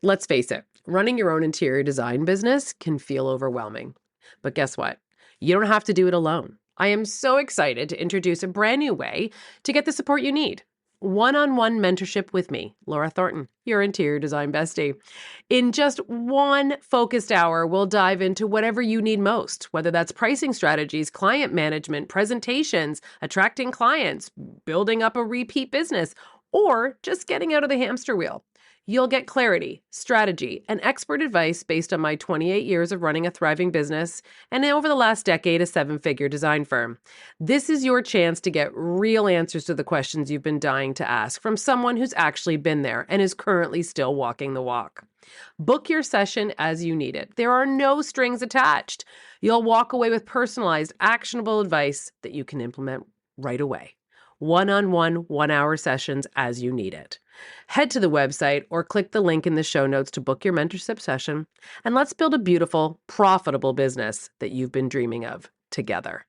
Let's face it, running your own interior design business can feel overwhelming. But guess what? You don't have to do it alone. I am so excited to introduce a brand new way to get the support you need. One-on-one mentorship with me, Laura Thornton, your interior design bestie. In just one focused hour, we'll dive into whatever you need most, whether that's pricing strategies, client management, presentations, attracting clients, building up a repeat business, or just getting out of the hamster wheel. You'll get clarity, strategy, and expert advice based on my 28 years of running a thriving business and over the last decade, a seven-figure design firm. This is your chance to get real answers to the questions you've been dying to ask from someone who's actually been there and is currently still walking the walk. Book your session as you need it. There are no strings attached. You'll walk away with personalized, actionable advice that you can implement right away. One-on-one, 1-hour sessions as you need it. Head to the website or click the link in the show notes to book your mentorship session, and let's build a beautiful, profitable business that you've been dreaming of together.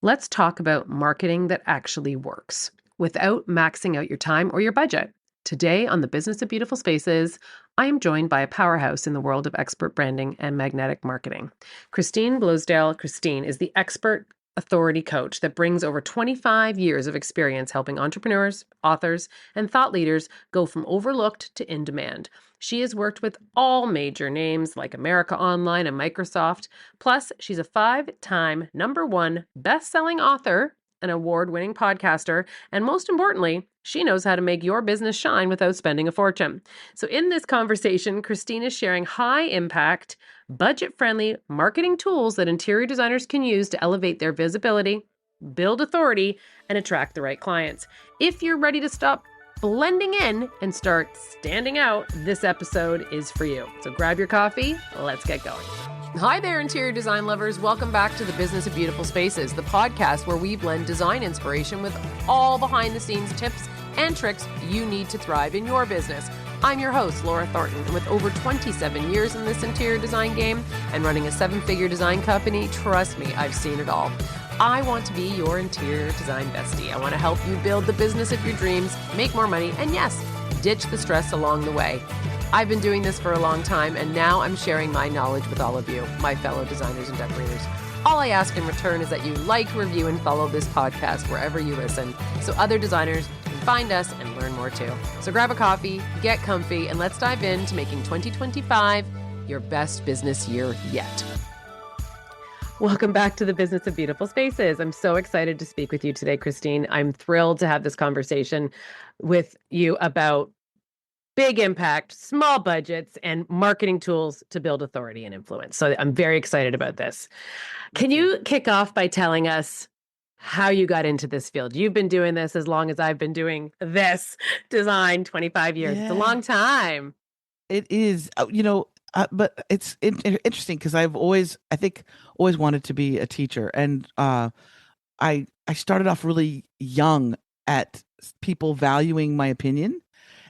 Let's talk about marketing that actually works without maxing out your time or your budget. Today on the Business of Beautiful Spaces, I am joined by a powerhouse in the world of expert branding and magnetic marketing. Christine Blosedale. Christine is the expert authority coach that brings over 25 years of experience helping entrepreneurs, authors, and thought leaders go from overlooked to in demand. She has worked with all major names like America Online and Microsoft. Plus, she's a 5-time #1 best-selling author, an award-winning podcaster, and most importantly, she knows how to make your business shine without spending a fortune. So in this conversation, Christine is sharing high-impact, budget-friendly marketing tools that interior designers can use to elevate their visibility, build authority, and attract the right clients. If you're ready to stop blending in and start standing out, this episode is for you. So grab your coffee, let's get going. Hi there, interior design lovers. Welcome back to the Business of Beautiful Spaces, the podcast where we blend design inspiration with all behind-the-scenes tips and tricks you need to thrive in your business. I'm your host, Laura Thornton, and with over 27 years in this interior design game and running a 7-figure design company, trust me, I've seen it all. I want to be your interior design bestie. I want to help you build the business of your dreams, make more money, and yes, ditch the stress along the way. I've been doing this for a long time, and now I'm sharing my knowledge with all of you, my fellow designers and decorators. All I ask in return is that you like, review, and follow this podcast wherever you listen, so other designers can find us and learn more too. So grab a coffee, get comfy, and let's dive into making 2025 your best business year yet. Welcome back to the Business of Beautiful Spaces. I'm so excited to speak with you today, Christine. I'm thrilled to have this conversation with you about big impact, small budgets, and marketing tools to build authority and influence. So I'm very excited about this. Can you kick off by telling us how you got into this field? You've been doing this as long as I've been doing this design, 25 years. It's a long time. It is, but it's interesting because I've always wanted to be a teacher. And I started off really young at people valuing my opinion.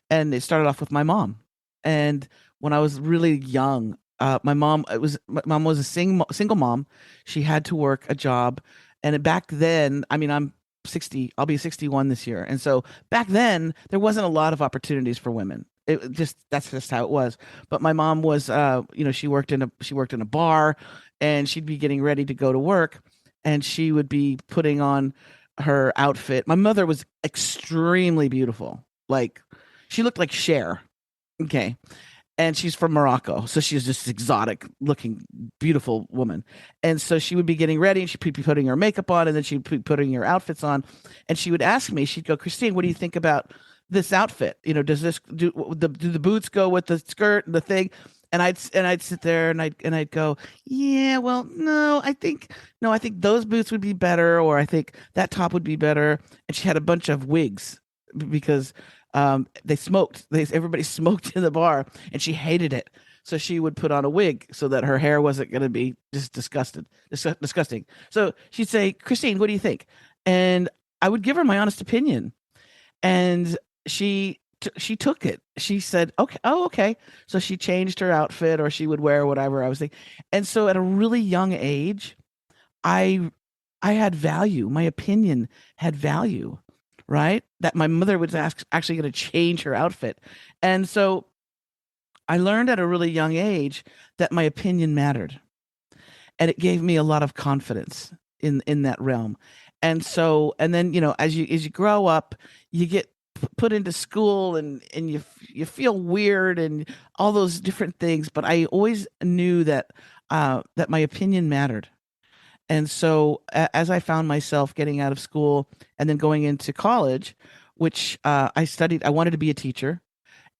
And it started off with my mom. And when I was really young, my mom was a single mom. She had to work a job. And back then, I mean, I'm 60, I'll be 61 this year. And so back then there wasn't a lot of opportunities for women. That's just how it was. But my mom was, she worked in a bar, and she'd be getting ready to go to work, and she would be putting on her outfit. My mother was extremely beautiful. Like, she looked like Cher. Okay. And she's from Morocco. So she's just exotic looking, beautiful woman. And so she would be getting ready, and she'd be putting her makeup on, and then she'd be putting her outfits on. And she would ask me, she'd go, "Christine, what do you think about this outfit? Does this do the boots go with the skirt and the thing?" And I'd sit there and I'd go, "Yeah, well, no, I think those boots would be better, or I think that top would be better." And she had a bunch of wigs because they smoked. Everybody smoked in the bar, and she hated it. So she would put on a wig so that her hair wasn't going to be just disgusting. So she'd say, "Christine, what do you think?" And I would give her my honest opinion. And she took it. She said, "Okay, okay." So she changed her outfit, or she would wear whatever I was thinking. And so at a really young age, I had value. My opinion had value. right? That my mother was actually going to change her outfit. And so I learned at a really young age that my opinion mattered, and it gave me a lot of confidence in that realm. And so, and then, as you grow up, you get put into school, and you feel weird and all those different things, but I always knew that my opinion mattered. And so, as I found myself getting out of school and then going into college, which I studied, I wanted to be a teacher.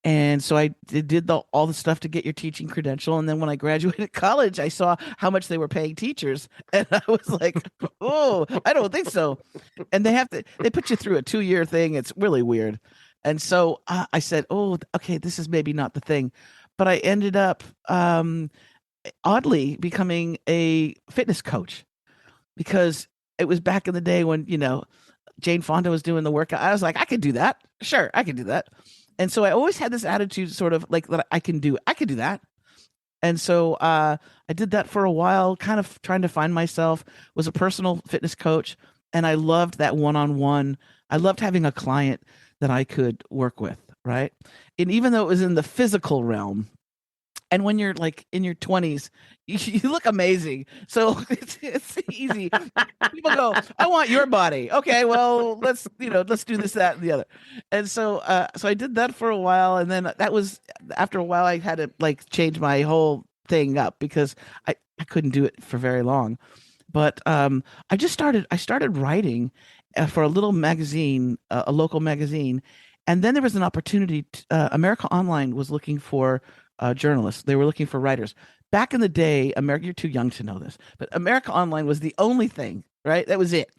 And so I did all the stuff to get your teaching credential. And then when I graduated college, I saw how much they were paying teachers. And I was like, oh, I don't think so. And they put you through a 2-year thing. It's really weird. And so I said, oh, okay, this is maybe not the thing. But I ended up oddly becoming a fitness coach, because it was back in the day when, Jane Fonda was doing the workout. I was like, I could do that. Sure, I could do that. And so I always had this attitude, sort of like, that I could do that. And so I did that for a while, kind of trying to find myself, was a personal fitness coach. And I loved that one-on-one. I loved having a client that I could work with, right? And even though it was in the physical realm, and when you're like in your 20s, you look amazing. So it's easy. People go, I want your body. Okay, well, let's do this, that, and the other. And so I did that for a while. And then that was, after a while, I had to like change my whole thing up, because I couldn't do it for very long. But I started writing for a little magazine, a local magazine. And then there was an opportunity. America Online was looking for journalists. They were looking for writers. Back in the day, America, you're too young to know this, but America Online was the only thing, right? That was it.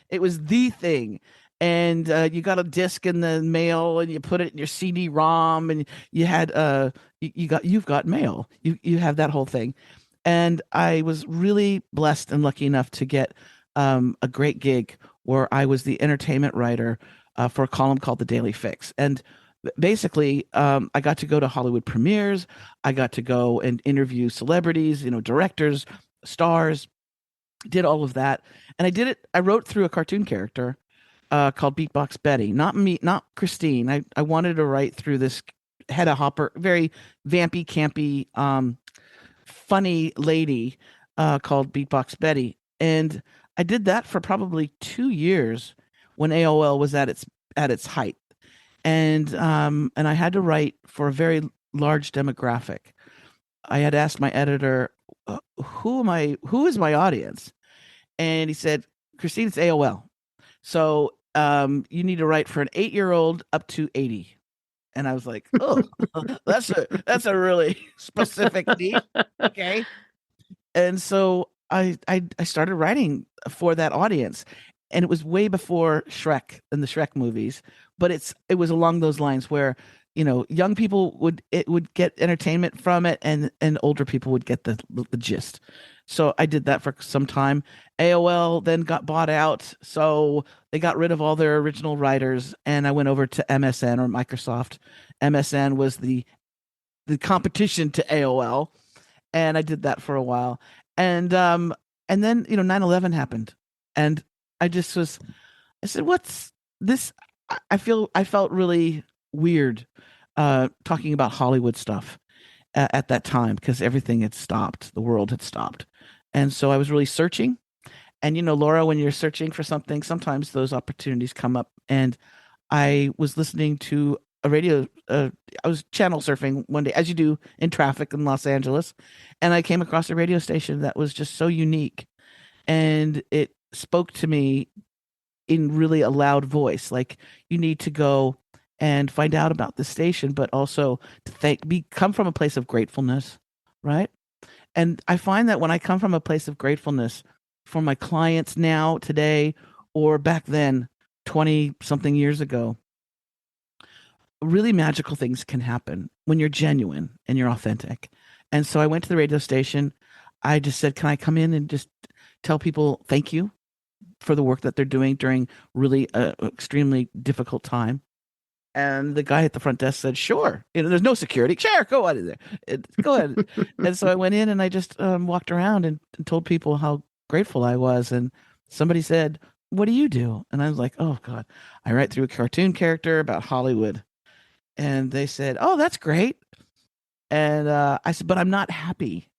It was the thing. And you got a disc in the mail, and you put it in your CD-ROM, and you had you've got mail. You have that whole thing. And I was really blessed and lucky enough to get a great gig where I was the entertainment writer for a column called The Daily Fix. And basically, I got to go to Hollywood premieres. I got to go and interview celebrities, directors, stars, did all of that. And I did it. I wrote through a cartoon character called Beatbox Betty, not me, not Christine. I wanted to write through this Hedda Hopper, very vampy, campy, funny lady called Beatbox Betty. And I did that for probably 2 years when AOL was at its height. And I had to write for a very large demographic. I had asked my editor, who is my audience? And he said, Christine, it's AOL. So you need to write for an 8-year-old up to 80. And I was like, oh, that's a really specific need. Okay. And so I started writing for that audience. And it was way before Shrek and the Shrek movies, but it was along those lines where, young people would get entertainment from it, and older people would get the gist. So I did that for some time. AOL then got bought out, so they got rid of all their original writers, and I went over to MSN, or Microsoft. MSN was the competition to AOL, and I did that for a while. And then 9/11 happened, and I said, what's this? I felt really weird talking about Hollywood stuff at that time, because everything had stopped. The world had stopped. And so I was really searching. And Laura, when you're searching for something, sometimes those opportunities come up. And I was listening to a radio, I was channel surfing one day, as you do in traffic in Los Angeles. And I came across a radio station that was just so unique. And it spoke to me in really a loud voice, like, you need to go and find out about the station, but also to come from a place of gratefulness, right? And I find that when I come from a place of gratefulness for my clients now, today, or back then, 20 something years ago, really magical things can happen when you're genuine and you're authentic. And so I went to the radio station. I just said, can I come in and just tell people thank you for the work that they're doing during really extremely difficult time? And the guy at the front desk said, sure. There's no security. Sure, go out of there. Go ahead. And so I went in, and I just walked around and told people how grateful I was. And somebody said, what do you do? And I was like, oh God, I write through a cartoon character about Hollywood. And they said, oh, that's great. And I said, but I'm not happy.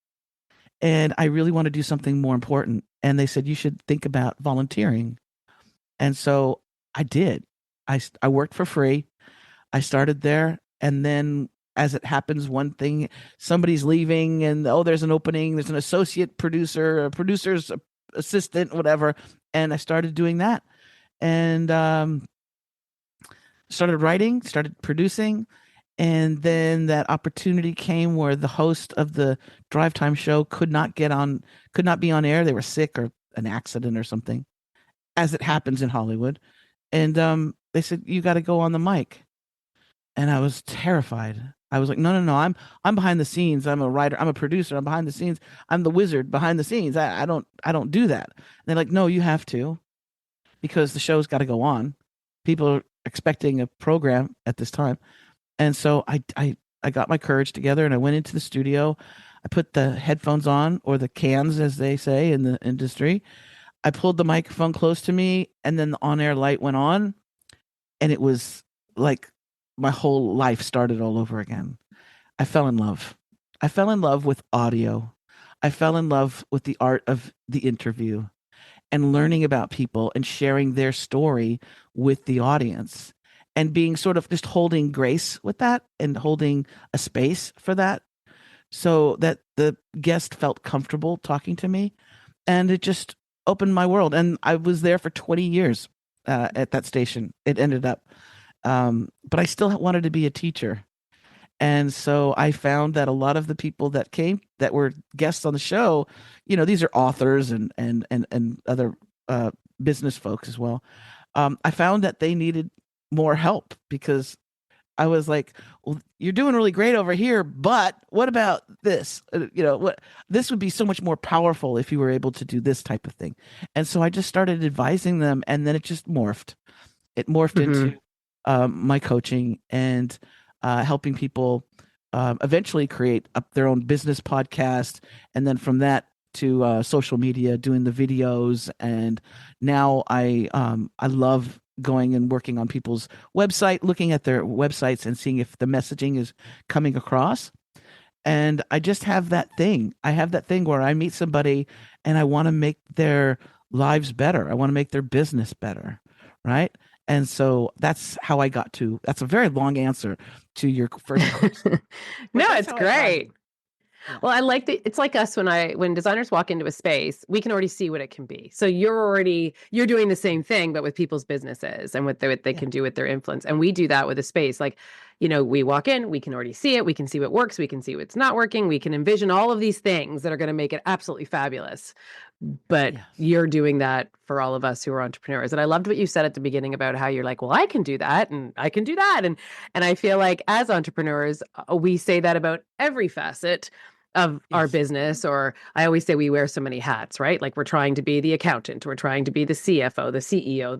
And I really want to do something more important. And they said, you should think about volunteering. And so I did. I worked for free. I started there. And then, as it happens, one thing, somebody's leaving, and oh, there's an opening, there's an associate producer, a producer's assistant, whatever. And I started doing that. And started writing, started producing, and then that opportunity came where the host of the drive time show could not be on air. They were sick or an accident or something, as it happens in Hollywood. And they said, you got to go on the mic. And I was terrified. I was like, no, no, no, I'm behind the scenes. I'm a writer. I'm a producer. I'm behind the scenes. I'm the wizard behind the scenes. I don't do that. And they're like, no, you have to, because the show's got to go on. People are expecting a program at this time. And so I got my courage together and I went into the studio. I put the headphones on, or the cans, as they say in the industry. I pulled the microphone close to me, and then the on air light went on. And it was like my whole life started all over again. I fell in love. I fell in love with audio. I fell in love with the art of the interview and learning about people and sharing their story with the audience, and being sort of just holding grace with that and holding a space for that, so that the guest felt comfortable talking to me. And it just opened my world. And I was there for 20 years at that station. It ended up. But I still wanted to be a teacher. And so I found that a lot of the people that came that were guests on the show, these are authors and other business folks as well. I found that they needed more help, because I was like, well, you're doing really great over here, but what about this? What this would be so much more powerful if you were able to do this type of thing. And so I just started advising them, and then it just morphed. It morphed into Hmm. my coaching and helping people eventually create up their own business podcast, and then from that to social media, doing the videos. And now I love going and working on people's website, looking at their websites and seeing if the messaging is coming across. And I just have that thing. I have that thing where I meet somebody and I want to make their lives better. I want to make their business better. Right. And so that's how I got to, that's a very long answer to your first question, but No, that's it's how I got great. here. Yeah. Well, I like the it's like us when designers walk into a space, we can already see what it can be. So you're doing the same thing, but with people's businesses and what they Yeah. can do with their influence. And we do that with a space. Like, we walk in, we can already see it, we can see what works, we can see what's not working, we can envision all of these things that are going to make it absolutely fabulous. But Yes. you're doing that for all of us who are entrepreneurs. And I loved what you said at the beginning about how you're like, well, I can do that and I can do that. And I feel like as entrepreneurs, we say that about every facet of our Yes. business. Or I always say we wear so many hats, right? Like we're trying to be the accountant, we're trying to be the CFO, the CEO,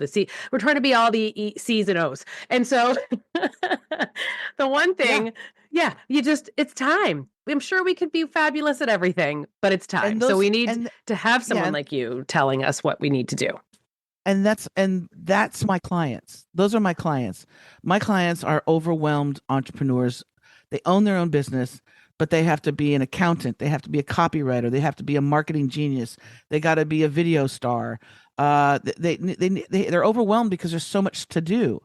we're trying to be all the C's and O's. And so the one Yeah. thing, yeah, it's time. I'm sure we could be fabulous at everything, but it's time. And So those, we need and to have yeah, someone like you telling us what we need to do. and that's my clients. Those are my clients. My clients are overwhelmed entrepreneurs. They own their own business, but they have to be an accountant, they have to be a copywriter, they have to be a marketing genius, they got to be a video star. They're overwhelmed because there's so much to do.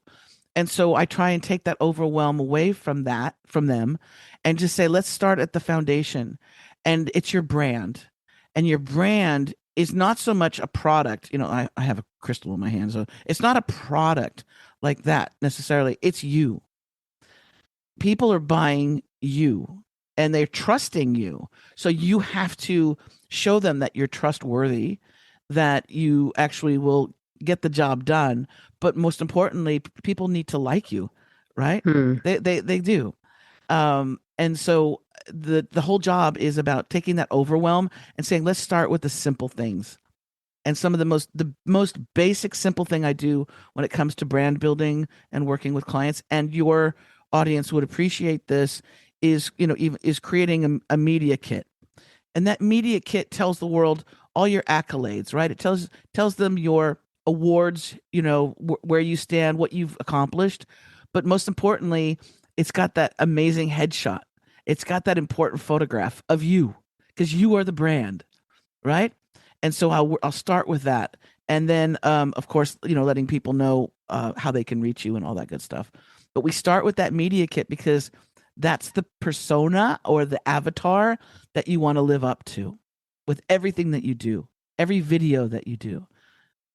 And so I try and take that overwhelm away from them, and just say, let's start at the foundation. And it's your brand. And your brand is not so much a product. I have a crystal in my hand, so it's not a product like that necessarily. It's you. People are buying you, and they're trusting you. So you have to show them that you're trustworthy, that you actually will get the job done. But most importantly, people need to like you, right? Hmm. They do. And so the whole job is about taking that overwhelm and saying, let's start with the simple things. And some of the most basic simple thing I do when it comes to brand building and working with clients, and your audience would appreciate this, is even is creating a media kit. And that media kit tells the world all your accolades, right? It tells them your awards, where you stand, what you've accomplished. But most importantly, it's got that amazing headshot. It's got that important photograph of you because you are the brand, right? And so I'll start with that. And then, of course, letting people know how they can reach you and all that good stuff. But we start with that media kit because that's the persona or the avatar that you want to live up to with everything that you do, every video that you do,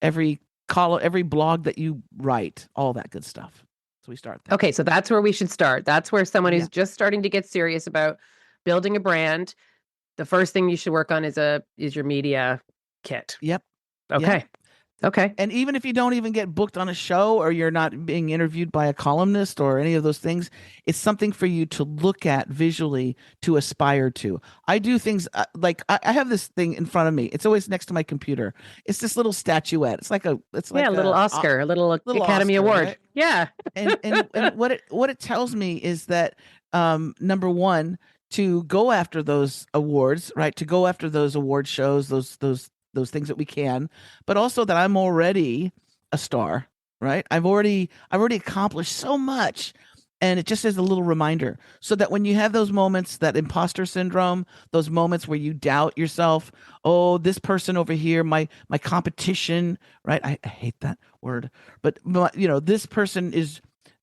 every blog that you write, all that good stuff. So we start there. Okay, so that's where we should start. That's where someone who's just starting to get serious about building a brand, the first thing you should work on is your media kit. Yep. Okay. Yep. Okay. And even if you don't even get booked on a show or you're not being interviewed by a columnist or any of those things, it's something for you to look at visually to aspire to. I do things like I have this thing in front of me. It's always next to my computer. It's this little statuette. It's like a little Oscar, a little Academy Oscar, Award. right? Yeah. and what it tells me is that number one, to go after those awards, right? To go after those award shows, those things that we can, but also that I'm already a star, right? I've already accomplished so much. And it just is a little reminder so that when you have those moments, that imposter syndrome, those moments where you doubt yourself, oh, this person over here, my competition, right? I hate that word, but this person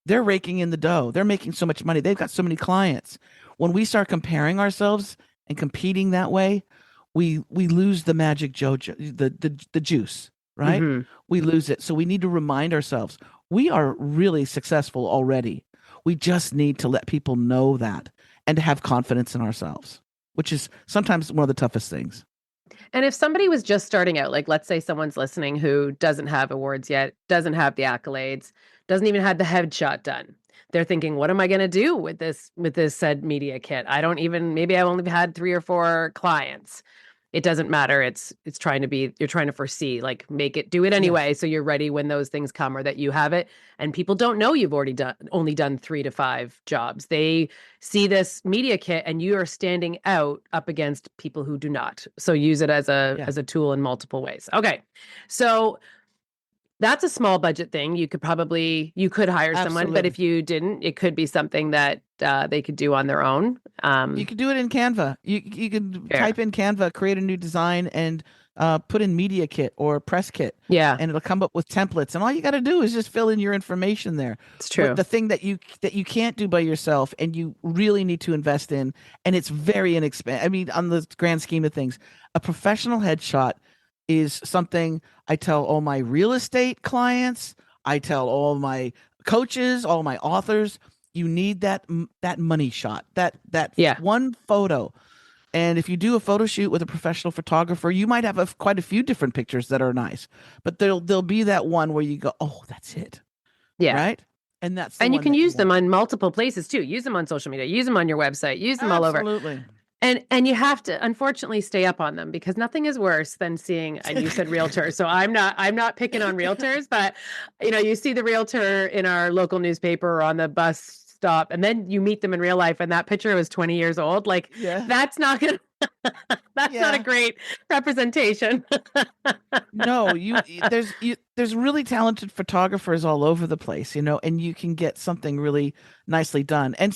they're raking in the dough. They're making so much money. They've got so many clients. When we start comparing ourselves and competing that way, we lose the magic jojo, the juice, right? Mm-hmm. We lose it. So we need to remind ourselves we are really successful already. We just need to let people know that and to have confidence in ourselves, which is sometimes one of the toughest things. And if somebody was just starting out, like let's say someone's listening who doesn't have awards yet, doesn't have the accolades, doesn't even have the headshot done. They're thinking, what am I going to do with this said media kit? Maybe I've only had 3 or 4 clients. It doesn't matter. You're trying to foresee, like do it anyway. Yes. So you're ready when those things come or that you have it. And people don't know you've only done 3 to 5 jobs. They see this media kit and you are standing out up against people who do not. So use it as a tool in multiple ways. Okay. So that's a small budget thing. You could hire someone, but if you didn't, it could be something that they could do on their own. You could do it in Canva. You could type in Canva, create a new design, and put in media kit or press kit. Yeah, and it'll come up with templates. And all you got to do is just fill in your information there. It's true. But the thing that you can't do by yourself, and you really need to invest in, and it's very inexpensive. I mean, on the grand scheme of things, a professional headshot is something I tell all my real estate clients, I tell all my coaches, all my authors, you need that money shot, that one photo. And if you do a photo shoot with a professional photographer, you might have quite a few different pictures that are nice, but there'll be that one where you go, oh, that's it. Yeah. Right. And you can use them on multiple places too. Use them on social media, use them on your website, use them all over. Absolutely. And you have to, unfortunately, stay up on them because nothing is worse than seeing, and you said realtor, so I'm not picking on realtors, but you see the realtor in our local newspaper or on the bus stop, and then you meet them in real life and that picture was 20 years old. Like, that's not gonna not a great representation. No, there's really talented photographers all over the place, and you can get something really nicely done. And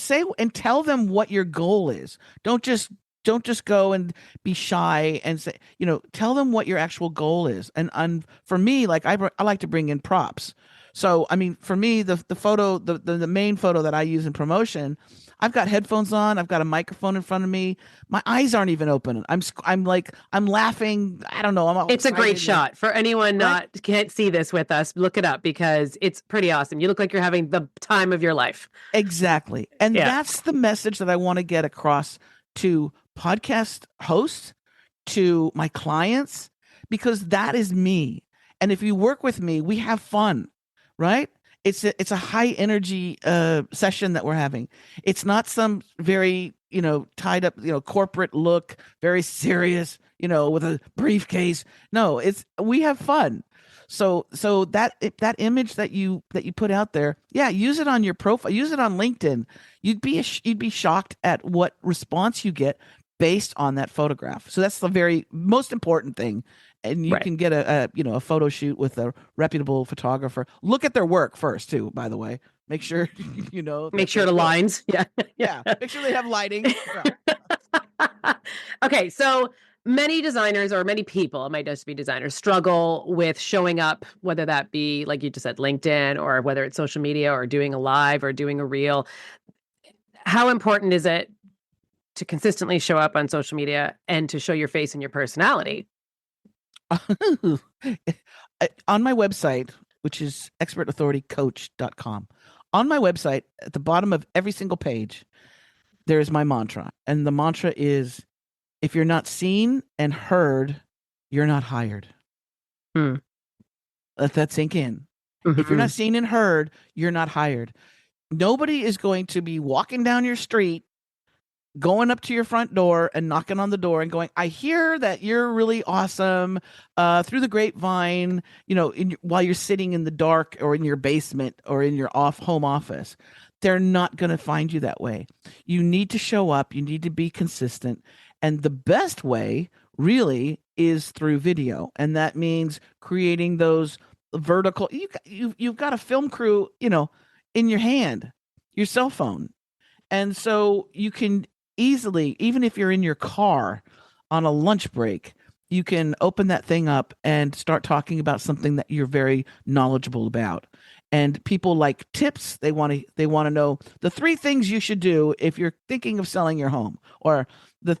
tell them what your goal is. Don't just go and be shy and say, tell them what your actual goal is. And for me, like I like to bring in props. So, I mean, for me, the photo, the main photo that I use in promotion, I've got headphones on. I've got a microphone in front of me. My eyes aren't even open. I'm laughing. I don't know. It's a great shot for anyone can't see this with us. Look it up because it's pretty awesome. You look like you're having the time of your life. Exactly. And that's the message that I want to get across to podcast hosts, to my clients, because that is me. And if you work with me, we have fun, right? It's a high energy session that we're having. It's not some very, tied up, corporate look, very serious, with a briefcase. No, we have fun. So that image that you put out there, use it on your profile, use it on LinkedIn. You'd be shocked at what response you get based on that photograph. So that's the very most important thing. and you Right. can get a photo shoot with a reputable photographer. Look at their work first too, by the way. Make sure you know Make that sure they're it good. aligns. Yeah. Yeah, Yeah. make sure they have lighting. Yeah. Okay, so many designers or many people, it might just be designers, struggle with showing up, whether that be, like you just said, LinkedIn, or whether it's social media or doing a live or doing a reel. How important is it to consistently show up on social media and to show your face and your personality? On my website, which is expertauthoritycoach.com, on my website, at the bottom of every single page, there is my mantra. And the mantra is, if you're not seen and heard, you're not hired. Hmm. Let that sink in. If you're not Mhm. seen and heard, you're not hired. Nobody is going to be walking down your street, going up to your front door and knocking on the door and going, I hear that you're really awesome, through the grapevine, while you're sitting in the dark or in your basement or in your off home office. They're not going to find you that way. You need to show up, you need to be consistent. And the best way really is through video. And that means creating those vertical, you've got a film crew, in your hand, your cell phone. And so you can easily, even if you're in your car on a lunch break, you can open that thing up and start talking about something that you're very knowledgeable about. And people like tips. They want to know the three things you should do if you're thinking of selling your home, or the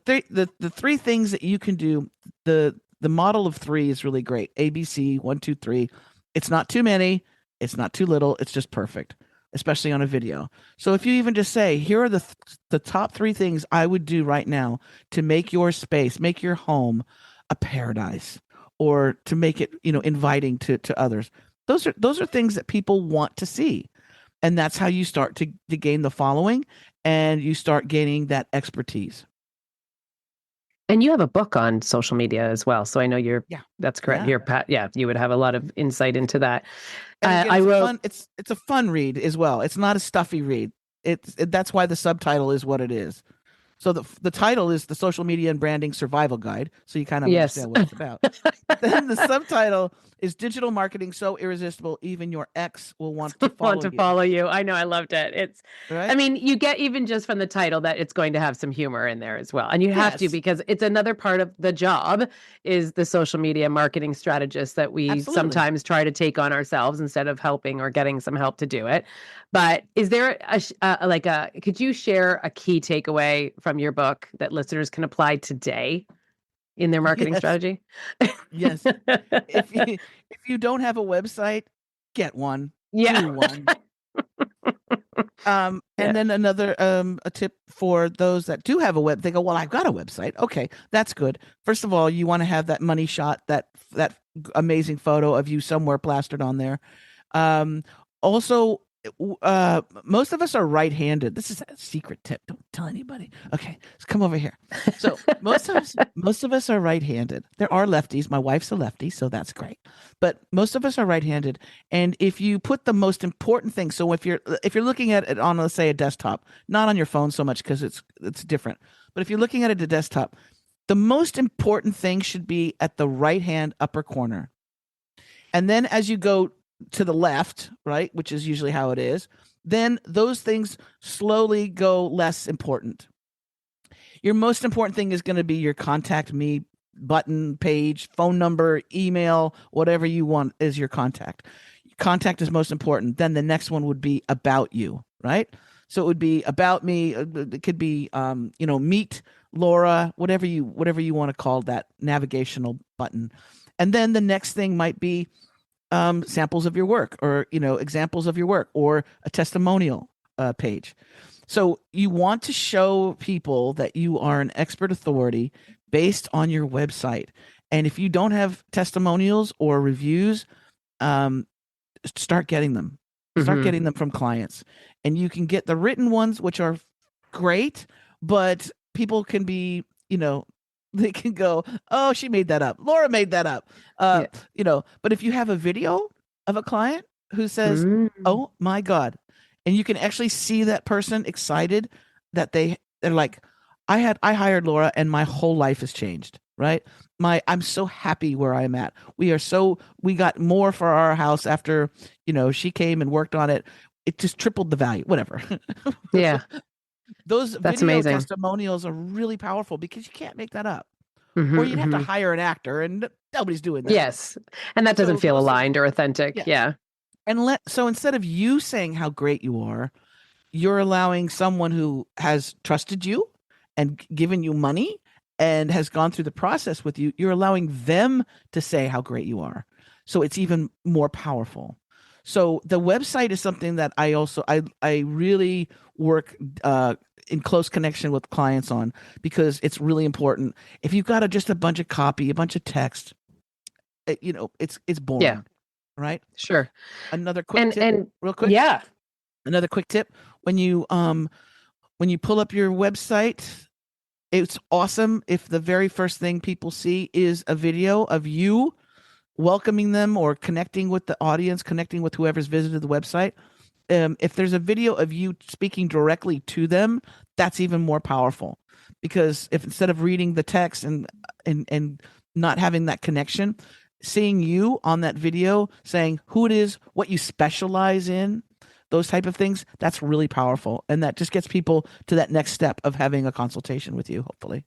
three things that you can do. The model of three is really great. ABC 1, 2, 3. It's not too many. It's not too little. It's just perfect, especially on a video. So if you even just say, here are the top three things I would do right now to make your space, make your home a paradise, or to make it, inviting to others. Those are things that people want to see. And that's how you start to gain the following, and you start gaining that expertise. And you have a book on social media as well. So I know Yeah. that's correct. Yeah. Yeah, you would have a lot of insight into that. And again, I it's a wrote, fun it's a fun read as well. It's not a stuffy read. That's why the subtitle is what it is. So the title is The Social Media and Branding Survival Guide, so you kind of yes, understand what it's about. But then the subtitle is Digital Marketing So Irresistible Even Your Ex Will Want to want Follow to You. follow you. I know, I loved it. I Right? mean, you get even just from the title that it's going to have some humor in there as well. And you have to Yes, because it's another part of the job is the social media marketing strategist that we absolutely. sometimes try to take on ourselves instead of helping or getting some help to do it. But is there could you share a key takeaway from your book that listeners can apply today in their marketing Yes, strategy? yes. If you don't have a website, get one, Yeah. do one. And Yeah. then another a tip for those that do have a web, they go, well, I've got a website. Okay, that's good. First of all, you want to have that money shot, that amazing photo of you somewhere plastered on there. Also, most of us are right-handed. This is a secret tip. Don't tell anybody. Okay, so come over here. So most of us are right-handed. There are lefties. My wife's a lefty, so that's great. But most of us are right-handed. And if you put the most important thing, so if you're looking at it on, let's say, a desktop, not on your phone so much because it's different. But if you're looking at it a desktop, the most important thing should be at the right hand upper corner. And then as you go to the left, right, which is usually how it is, then those things slowly go less important. Your most important thing is going to be your contact me button, page, phone number, email, whatever you want is your contact. Contact is most important. Then the next one would be about you, right? So it would be about me. It could be, meet Laura, whatever you want to call that navigational button. And then the next thing might be samples of your work, or examples of your work, or a testimonial page. So you want to show people that you are an expert authority based on your website. And if you don't have testimonials or reviews, um, start getting them. Start Hmm. getting them from clients. And you can get the written ones, which are great, but people can be, they can go, oh, she made that up. Laura made that up. Uh, Yeah. but if you have a video of a client who says, Mm. oh my God, and you can actually see that person excited that they're like, I hired Laura and my whole life has changed. right? I'm so happy where I'm at. We got more for our house after, she came and worked on it. It just tripled the value, whatever. Yeah, Those that's video amazing. testimonials are really powerful because you can't make that up. Or Hmm, you'd have to hmm. hire an actor, and nobody's doing that. Yes. And that doesn't So feel those are, aligned or authentic. yes. Yeah. So instead of you saying how great you are, you're allowing someone who has trusted you and given you money and has gone through the process with you, you're allowing them to say how great you are. So it's even more powerful. So the website is something that I really work in close connection with clients on, because it's really important. If you've got just a bunch of copy, a bunch of text, it's Yeah. boring, right? Sure. Another quick tip, And real quick. yeah. Another quick tip: when you pull up your website, it's awesome if the very first thing people see is a video of you welcoming them or connecting with the audience, connecting with whoever's visited the website. If there's a video of you speaking directly to them, that's even more powerful, because if instead of reading the text and not having that connection, seeing you on that video saying who it is, what you specialize in, those type of things, that's really powerful, and that just gets people to that next step of having a consultation with you, hopefully.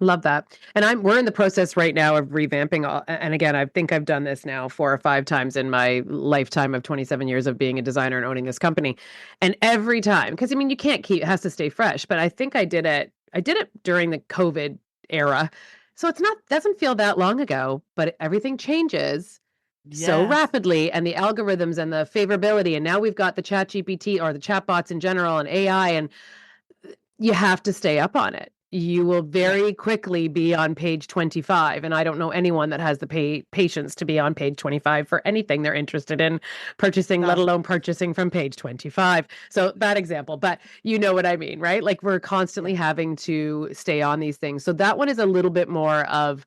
Love that. And we're in the process right now of revamping and again, I think I've done this now 4 or 5 times in my lifetime of 27 years of being a designer and owning this company. And every time, because I mean you can't keep, it has to stay fresh, but I think I did it during the COVID era. So it's not doesn't feel that long ago, but everything changes so Yes. rapidly, and the algorithms and the favorability, and now we've got the chat GPT or the chatbots in general and AI, and you have to stay up on it. You will Yeah. very quickly be on page 25. And I don't know anyone that has the patience to be on page 25 for anything they're interested in purchasing, let No. alone purchasing from page 25. So that example, but you know what I mean, right? Like we're Yeah. constantly having to stay on these things. So that one is a little bit more of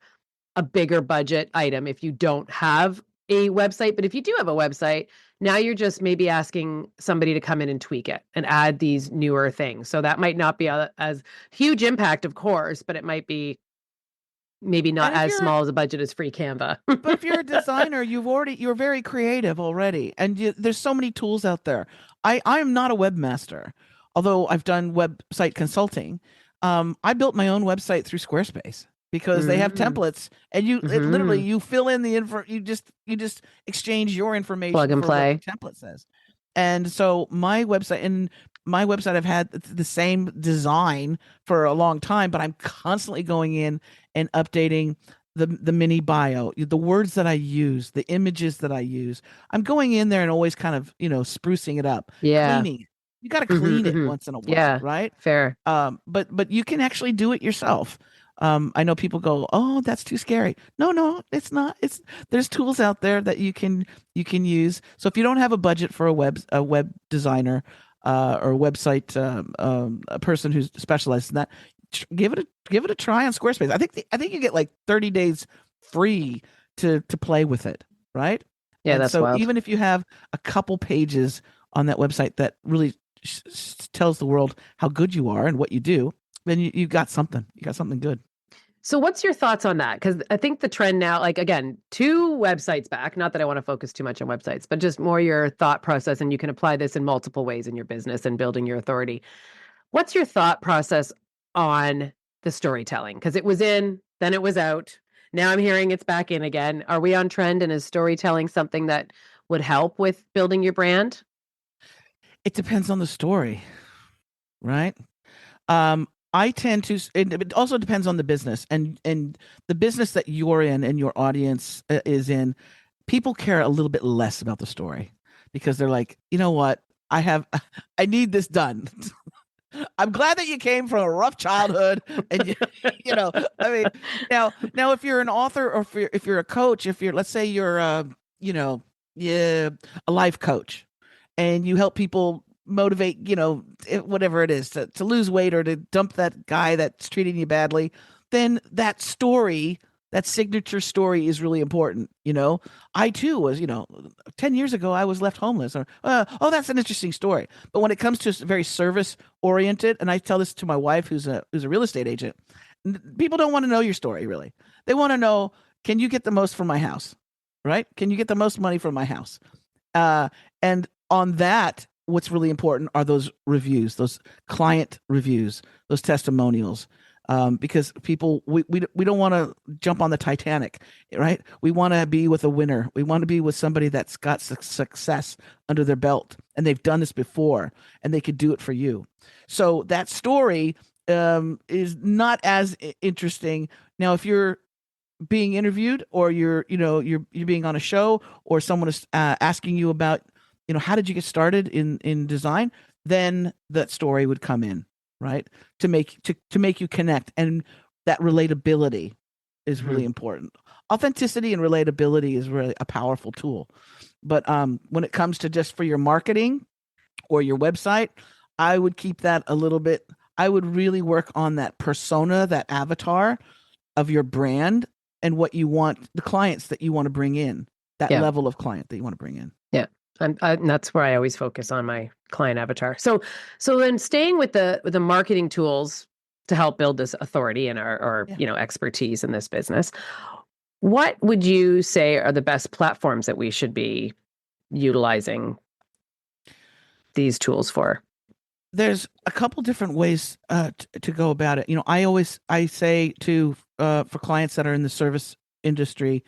a bigger budget item if you don't have a website. But if you do have a website, now you're just maybe asking somebody to come in and tweak it and add these newer things. So that might not be as huge impact, of course, but it might be maybe not And if as you're small as a budget as free Canva. But if you're a designer, you're very creative already, and there's so many tools out there. I'm not a webmaster, although I've done website consulting. I built my own website through Squarespace because they have Mm, templates, and literally hmm. you fill in the info. You just exchange your Plug information and for what the play. template says. And so my website, I've had the same design for a long time, but I'm constantly going in and updating the mini bio, the words that I use, the images that I use. I'm going in there and always kind of, sprucing it up, Yeah. cleaning it. You got to Hmm, clean it hmm. once in a while, Yeah. right? Fair. But you can actually do it yourself. I know people go, "Oh, that's too scary." No, no, it's not. There's tools out there that you can use. So if you don't have a budget for a web designer, or a website, a person who specializes in that, give it a try on Squarespace. I think you get like 30 days free to play with it, right? Yeah, And that's so wild. even if you have a couple pages on that website that really tells the world how good you are and what you do, then you got something. You got something good. So what's your thoughts on that? Because I think the trend now, like again, 2 websites back, not that I want to focus too much on websites, but just more your thought process, and you can apply this in multiple ways in your business and building your authority. What's your thought process on the storytelling? Because it was in, then it was out. Now I'm hearing it's back in again. Are we on trend? And is storytelling something that would help with building your brand? It depends on the story, right? I tend to. It also depends on the business and the business that you're in and your audience is in. People care a little bit less about the story because they're like, you know what? I need this done. I'm glad that you came from a rough childhood, and you know, I mean, now if you're an author, or if you're a coach, let's say you're you know, yeah, a life coach, and you help people motivate, whatever it is, to lose weight or to dump that guy that's treating you badly, then that story, that signature story is really important. I too was, 10 years ago, I was left homeless. Or, oh, that's an interesting story. But when it comes to very service oriented, and I tell this to my wife, who's a real estate agent, People don't want to know your story, really. They want to know, can you get the most from my house? Right? Can you get the most money from my house? And on that, what's really important are those reviews, those client reviews, those testimonials. Because people, we don't want to jump on the Titanic, right? We want to be with a winner. We want to be with somebody that's got success under their belt and they've done this before and they could do it for you. So that story is not as interesting. Now, if you're being interviewed or you're being on a show or someone is asking you about how did you get started in design, then that story would come in, right, to make you connect. And that relatability is really important. Authenticity and relatability is really a powerful tool. But when it comes to just for your marketing or your website, I would keep that a little bit. I would really work on that persona, that avatar of your brand, and what you want, the clients that you want to bring in, that Yeah. level of client that you want to bring in. Yeah. That's where I always focus on my client avatar. So then staying with the marketing tools to help build this authority and our Yeah. expertise in this business, what would you say are the best platforms that we should be utilizing these tools for? There's a couple different ways to go about it. I say to for clients that are in the service industry,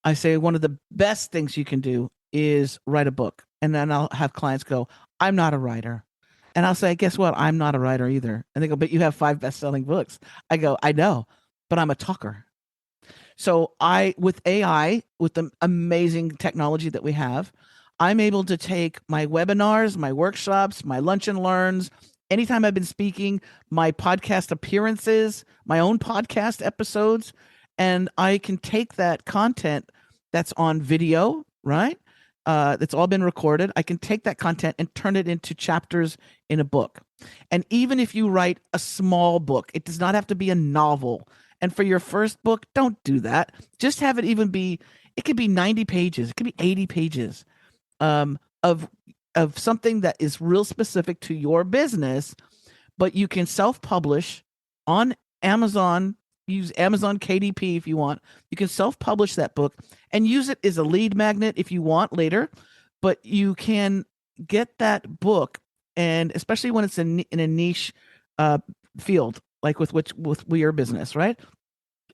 I say one of the best things you can do is write a book. And then I'll have clients go, I'm not a writer. And I'll say, guess what? I'm not a writer either. And they go, but you have 5 best-selling books. I go, I know, but I'm a talker. So with AI, with the amazing technology that we have, I'm able to take my webinars, my workshops, my lunch and learns, anytime I've been speaking, my podcast appearances, my own podcast episodes, and I can take that content that's on video, right? That's all been recorded. I can take that content and turn it into chapters in a book. And even if you write a small book, it does not have to be a novel. And for your first book, don't do that. Just have it it could be 90 pages, it could be 80 pages um, of something that is real specific to your business, but you can self-publish on Amazon. Use Amazon KDP if you want. You can self-publish that book and use it as a lead magnet if you want later, but you can get that book, and especially when it's in a niche field, like with your business, right?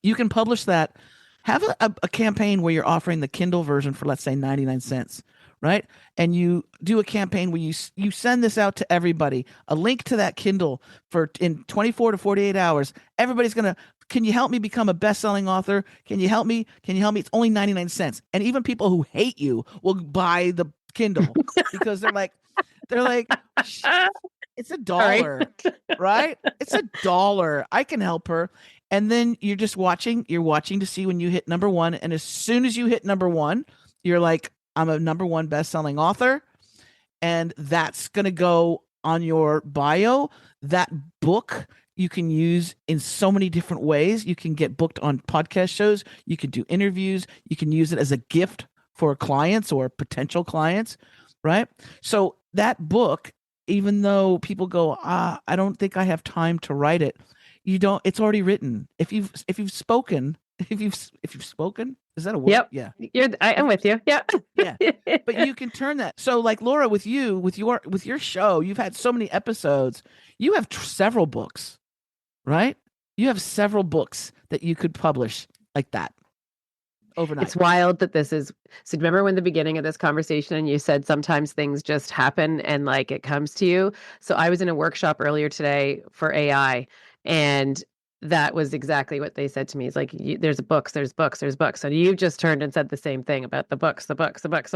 You can publish that. Have a campaign where you're offering the Kindle version for, let's say, 99 cents, right? And you do a campaign where you send this out to everybody, a link to that Kindle for in 24 to 48 hours. Everybody's going to, can you help me become a best-selling author? Can you help me? Can you help me? It's only 99 cents. And even people who hate you will buy the Kindle because they're like, it's $1, right? It's $1. I can help her. And then you're watching to see when you hit number 1. And as soon as you hit number 1, you're like, I'm a number 1 best-selling author. And that's going to go on your bio. That book you can use in so many different ways. You can get booked on podcast shows. You can do interviews. You can use it as a gift for clients or potential clients, right? So that book, even though people go, I don't think I have time to write it. You don't. It's already written. If you've spoken, if you've spoken, is that a word? Yep. Yeah. I'm with you. Yeah. Yeah. But you can turn that. So like Laura, with your show, you've had so many episodes. You have several books, right? You have several books that you could publish like that overnight. It's wild that this is. So remember when the beginning of this conversation you said sometimes things just happen and like it comes to you. So I was in a workshop earlier today for AI, and that was exactly what they said to me. It's like, there's books. So you've just turned and said the same thing about the books. So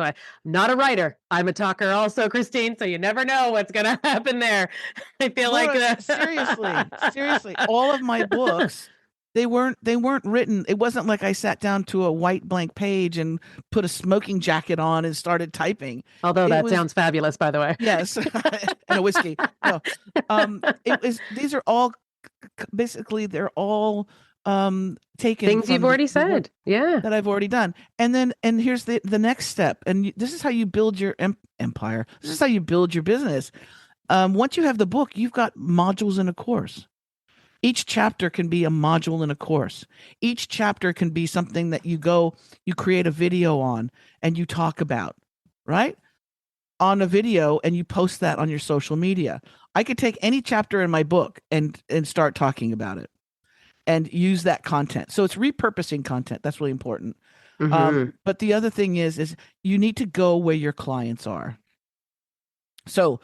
I'm not a writer. I'm a talker also, Christine. So you never know what's going to happen there. I feel Laura, like seriously, all of my books, they weren't written. It wasn't like I sat down to a white blank page and put a smoking jacket on and started typing. Although It that was, sounds fabulous, by the way. yes, and a whiskey. No, it was. These are all basically they're all taken Things you've from already the work said. Yeah. that I've already done. And here's the next step. And this is how you build your empire. This is how you build your business. Once you have the book, you've got modules in a course. Each chapter can be a module in a course. Each chapter can be something that you create a video on and you talk about, right? On a video and you post that on your social media. I could take any chapter in my book and start talking about it and use that content. So it's repurposing content. That's really important. Hmm. But the other thing is you need to go where your clients are. So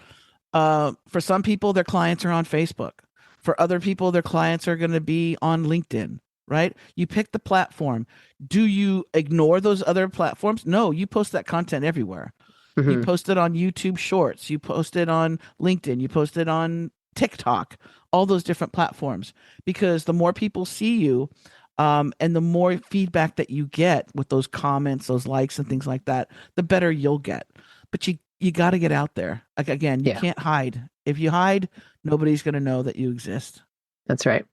for some people, their clients are on Facebook. For other people, their clients are going to be on LinkedIn, right? You pick the platform. Do you ignore those other platforms? No, you post that content everywhere. You Hmm. post it on YouTube Shorts. You post it on LinkedIn. You post it on TikTok, all those different platforms. Because the more people see you, and the more feedback that you get with those comments, those likes, and things like that, the better you'll get. But you got to get out there. Like again, you Yeah, can't hide. If you hide, nobody's going to know that you exist. that's right.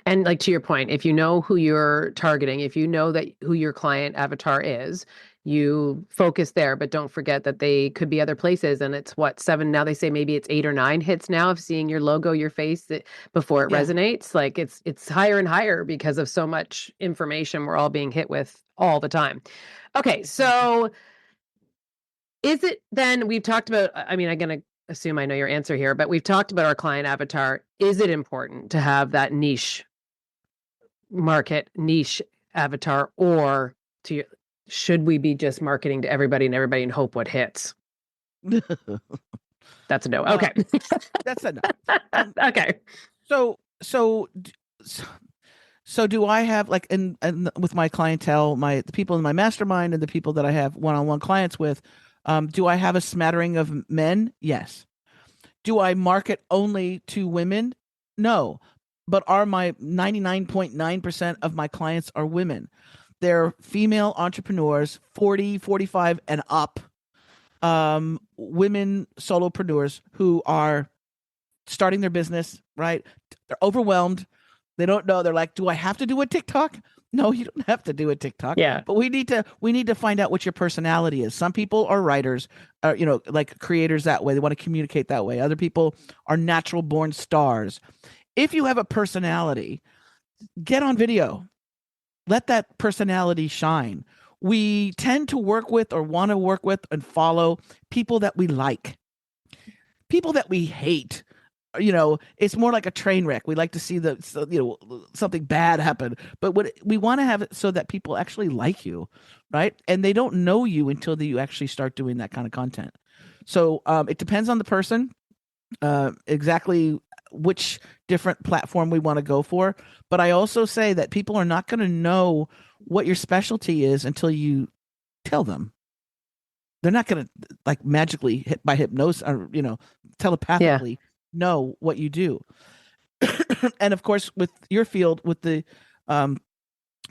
And like to your point, if you know who you're targeting, if you know that who your client avatar is, you focus there, but don't forget that they could be other places. And it's what, seven now they say maybe it's 8 or 9 hits now of seeing your logo, your face before it Yeah. resonates. Like it's higher and higher because of so much information we're all being hit with all the time. Okay, Exactly. so is it then we've talked about, I mean, I'm gonna assume I know your answer here, but we've talked about our client avatar. Is it important to have that niche market niche avatar or to should we be just marketing to everybody and hope what hits? That's a no. uh, Okay. that's enough. Um, Okay. so so so so do I have like and with my clientele, the people in my mastermind and the people that I have one-on-one clients with, do I have a smattering of men? Yes. Do I market only to women? No. But are my 99.9% of my clients are women. They're female entrepreneurs, 40, 45 and up, women solopreneurs who are starting their business, right? They're overwhelmed. They don't know. They're like, do I have to do a TikTok? No, you don't have to do a TikTok, Yeah. but we need to find out what your personality is. Some people are writers, like creators that way. They want to communicate that way. Other people are natural born stars. If you have a personality, get on video. Let that personality shine. We tend to work with or want to work with and follow people that we like. People that we hate, it's more like a train wreck. We like to see something bad happen, but what we want to have it so that people actually like you, right? And they don't know you until you actually start doing that kind of content. So it depends on the person, exactly which different platform we want to go for. But I also say that people are not going to know what your specialty is until you tell them. They're not going to like magically hit by hypnosis or Yeah. telepathically know what you do. And of course, with your field, um,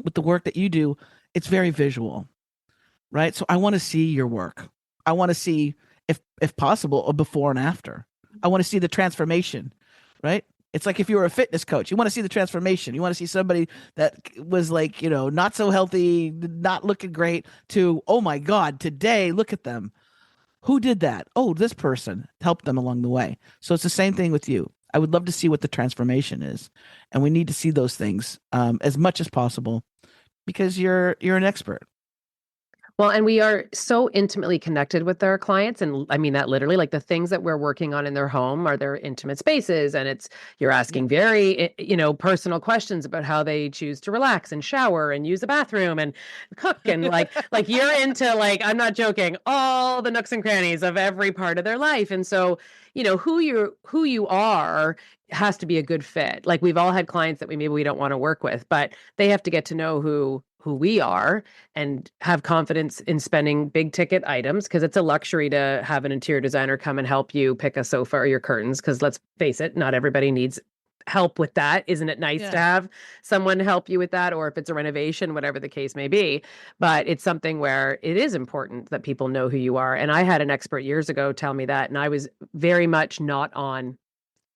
with the work that you do, it's very visual, right? So I want to see your work. I want to see, if possible, a before and after. I want to see the transformation, right? It's like if you were a fitness coach, you want to see the transformation. You want to see somebody that was like, not so healthy, not looking great, to, oh my God, today, look at them. Who did that? Oh, this person helped them along the way. So it's the same thing with you. I would love to see what the transformation is, and we need to see those things as much as possible because you're an expert. Well, and we are so intimately connected with our clients. And I mean that literally, like the things that we're working on in their home are their intimate spaces. And you're Yep. asking very, personal questions about how they choose to relax and shower and use a bathroom and cook. And like you're into like, I'm not joking, all the nooks and crannies of every part of their life. And so, who you are has to be a good fit. Like we've all had clients that we don't want to work with, but they have to get to know who we are and have confidence in spending big ticket items because it's a luxury to have an interior designer come and help you pick a sofa or your curtains because let's face it, not everybody needs help with that. Isn't it nice to Yeah. have someone help you with that, or if it's a renovation, whatever the case may be? But it's something where it is important that people know who you are. And I had an expert years ago tell me that, and I was very much not on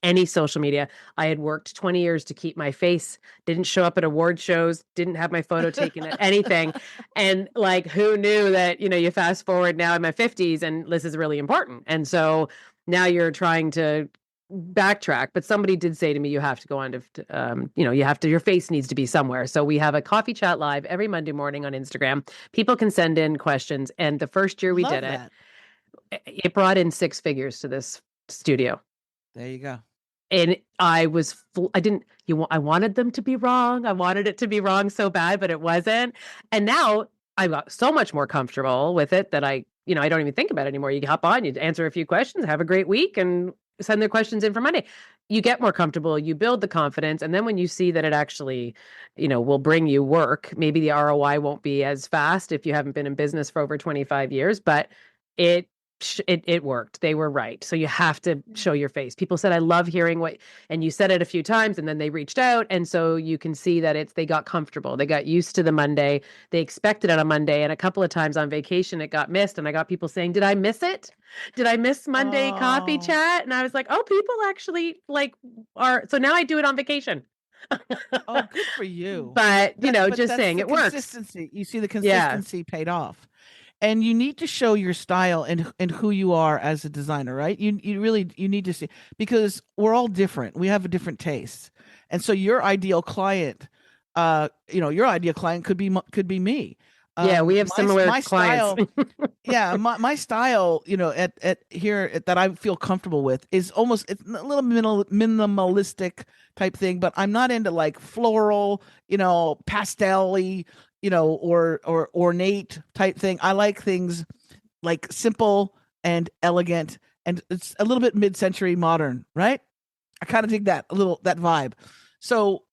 any social media. I had worked 20 years to keep my face, didn't show up at award shows, didn't have my photo taken at anything. And like, who knew that, you fast forward now in my 50s and this is really important. And so now you're trying to backtrack, but somebody did say to me, you have to go on to, you have to, your face needs to be somewhere. So we have a coffee chat live every Monday morning on Instagram. People can send in questions. And the first year we did Love it, that. it brought in six figures to this studio. There you go. And I was I didn't I wanted them to be wrong. I wanted it to be wrong so bad, but it wasn't. And now I got so much more comfortable with it that I don't even think about it anymore. You hop on, you answer a few questions, have a great week, and send their questions in for Monday. You get more comfortable, you build the confidence, and then when you see that it actually, will bring you work, maybe the ROI won't be as fast if you haven't been in business for over 25 years, but it it worked. They were right. So you have to show your face. People said, I love hearing what, and you said it a few times and then they reached out. And so you can see that they got comfortable. They got used to the Monday. They expected it on Monday. And a couple of times on vacation, it got missed. And I got people saying, did I miss it? Did I miss Monday coffee Oh, chat? And I was like, oh, people actually so now I do it on vacation. oh, good for you. But, But just that's saying the it works. consistency. You see the Yeah. consistency paid off. And you need to show your style and who you are as a designer, right? You really you need to see, because we're all different. We have a different taste. And so your ideal client could be me. Yeah. We have similar My clients. style, yeah, my style, at here that I feel comfortable with is almost, it's a little minimalistic type thing, but I'm not into like floral, pastel-y, or ornate type thing. I like things like simple and elegant, and it's a little bit mid-century modern, right? I kind of dig that vibe. So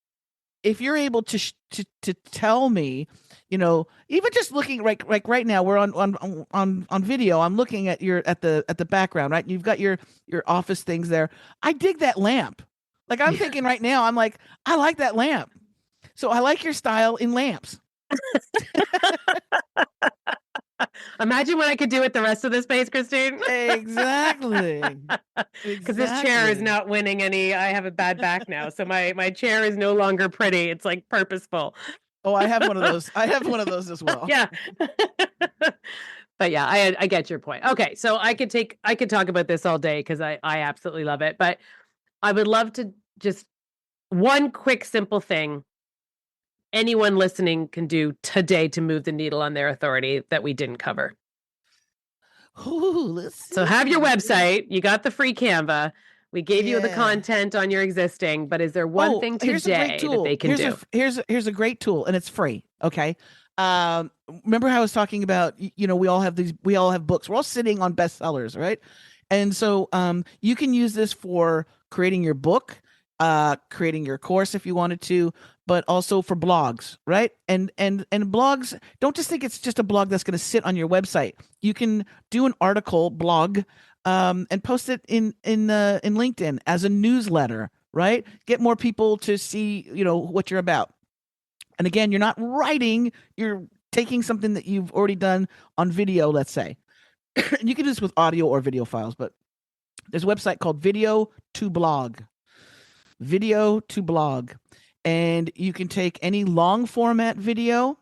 if you're able to tell me, even just looking right now, we're on video. I'm looking at the background, right? You've got your office things there. I dig that lamp. Like, I'm thinking right now, I'm like, I like that lamp. So I like your style in lamps. Imagine what I could do with the rest of the space, Christine. Exactly. Because this chair is Exactly. not winning any. I have a bad back now, so my chair is no longer pretty. It's like purposeful. Oh, I have one of those. I have one of those as well. Yeah. But yeah, I get your point. Okay, so I could talk about this all day because I absolutely love it. But I would love to just one quick simple thing anyone listening can do today to move the needle on their authority that we didn't cover. Ooh, let's So have your see. website, you got the free Canva. We gave you the Yeah. content on your existing, but is there one Oh, thing here's a great today that they tool. can do? Here's a great tool, and it's free. Okay. Remember how I was talking about, we all have books. We're all sitting on bestsellers, right? And so you can use this for creating your book, creating your course if you wanted to, but also for blogs, right? And blogs, don't just think it's just a blog that's going to sit on your website. You can do an article blog, and post it in LinkedIn as a newsletter, right? Get more people to see, what you're about. And again, you're not writing, you're taking something that you've already done on video, let's say. And you can do this with audio or video files, but there's a website called Video to Blog. Video to Blog. And you can take any long format video.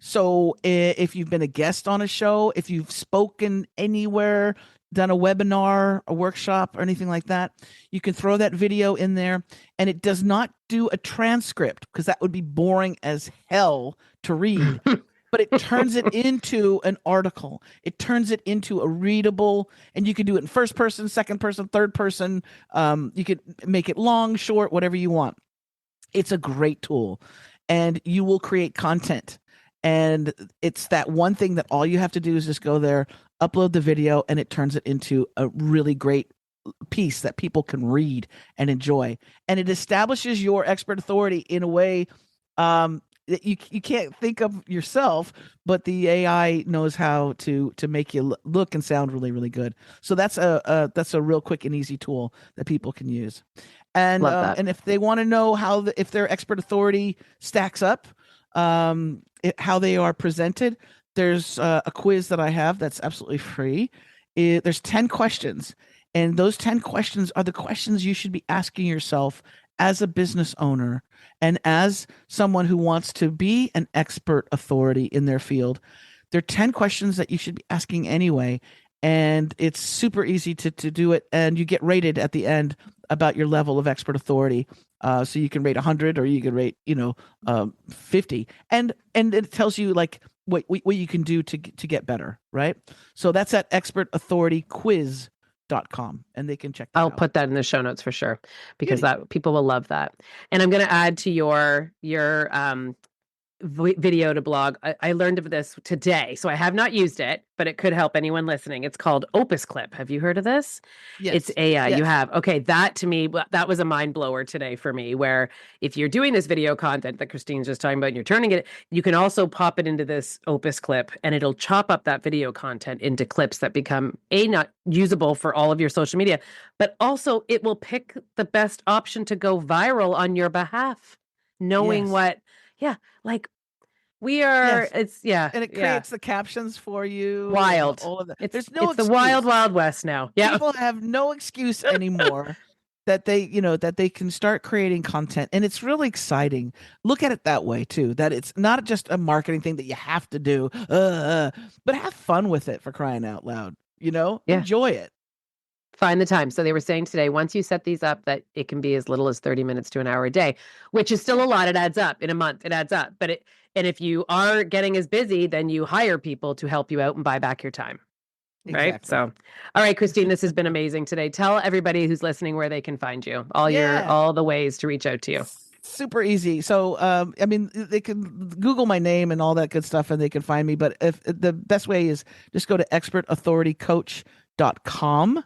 So if you've been a guest on a show, if you've spoken anywhere, done a webinar, a workshop, or anything like that, you can throw that video in there. And it does not do a transcript, because that would be boring as hell to read. But it turns it into an article. It turns it into a readable, and you can do it in first person, second person, third person. You could make it long, short, whatever you want. It's a great tool, and you will create content. And it's that one thing that all you have to do is just go there, upload the video, and it turns it into a really great piece that people can read and enjoy. And it establishes your expert authority in a way that you can't think of yourself, but the AI knows how to make you look and sound really, really good. So that's a real quick and easy tool that people can use. Love that. And if they want to know if their expert authority stacks up, how they are presented, there's a quiz that I have that's absolutely free. There's 10 questions, and those 10 questions are the questions you should be asking yourself as a business owner and as someone who wants to be an expert authority in their field. There are 10 questions that you should be asking anyway. and it's super easy to do it. And you get rated at the end about your level of expert authority. So you can rate 100 or you can rate, 50. And it tells you like what you can do to get better, right? So that's at expertauthorityquiz.com, and they can check that I'll out. put that in the show notes for sure because Beauty. that people will love that. And I'm going to add to your video to blog. I learned of this today, so I have not used it, but it could help anyone listening. It's called Opus Clip. Have you heard of this? It's Yes. AI. You Yes. have. Okay, that to me, that was a mind blower today for me, where if you're doing this video content that Christine's just talking about and you're turning it, you can also pop it into this Opus Clip and it'll chop up that video content into clips that become not usable for all of your social media, but also it will pick the best option to go viral on your behalf, knowing Yes. what, yeah, like we are, Yes. it's, yeah, And it yeah, creates the captions for you and wild. all of that. It's There's no it's the wild, excuse. wild west now. Yeah. People have no excuse anymore that they can start creating content, and it's really exciting. Look at it that way too, that it's not just a marketing thing that you have to do, but have fun with it, for crying out loud. Yeah. Enjoy it. Find the time. So they were saying today, once you set these up, that it can be as little as 30 minutes to an hour a day, which is still Yeah, a lot. It adds up in a month. It adds up. And if you are getting as busy, then you hire people to help you out and buy back your time. Right. exactly. So, all right, Christine, this has been amazing today. Tell everybody who's listening where they can find you, Yeah, all the ways to reach out to you. super easy. So, I mean, they can Google my name and all that good stuff, and they can find me. But if the best way is just go to expertauthoritycoach.com.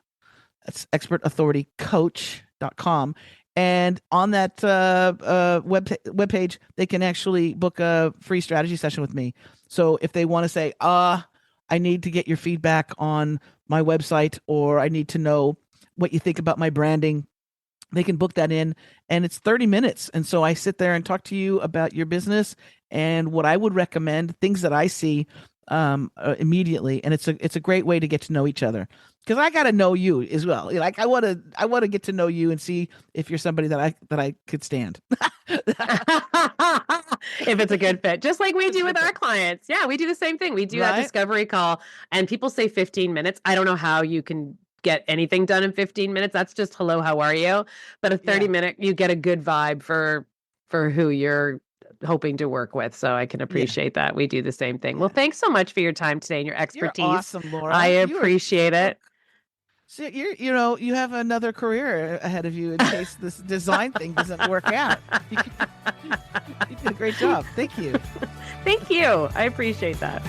That's expertauthoritycoach.com. And on that web page, they can actually book a free strategy session with me. So if they want to say, I need to get your feedback on my website, or I need to know what you think about my branding, they can book that in, and it's 30 minutes. And so I sit there and talk to you about your business and what I would recommend, things that I see immediately. And it's a great way to get to know each other, because I got to know you as well. Like I want to get to know you and see if you're somebody that I could stand. If it's a good fit, just like we do with our clients. Yeah, we do the same thing. We do that Right? discovery call, and people say 15 minutes. I don't know how you can get anything done in 15 minutes. That's just hello, how are you? But a 30 Yeah. minute, you get a good vibe for who you're hoping to work with. So I can Yeah. appreciate that. We do the same thing. Well, Yeah. thanks so much for your time today and your You're expertise. awesome, I Laura. You are appreciate so. it. So you have another career ahead of you in case this design thing doesn't work out. You did a great job. Thank you. Thank you. I appreciate that.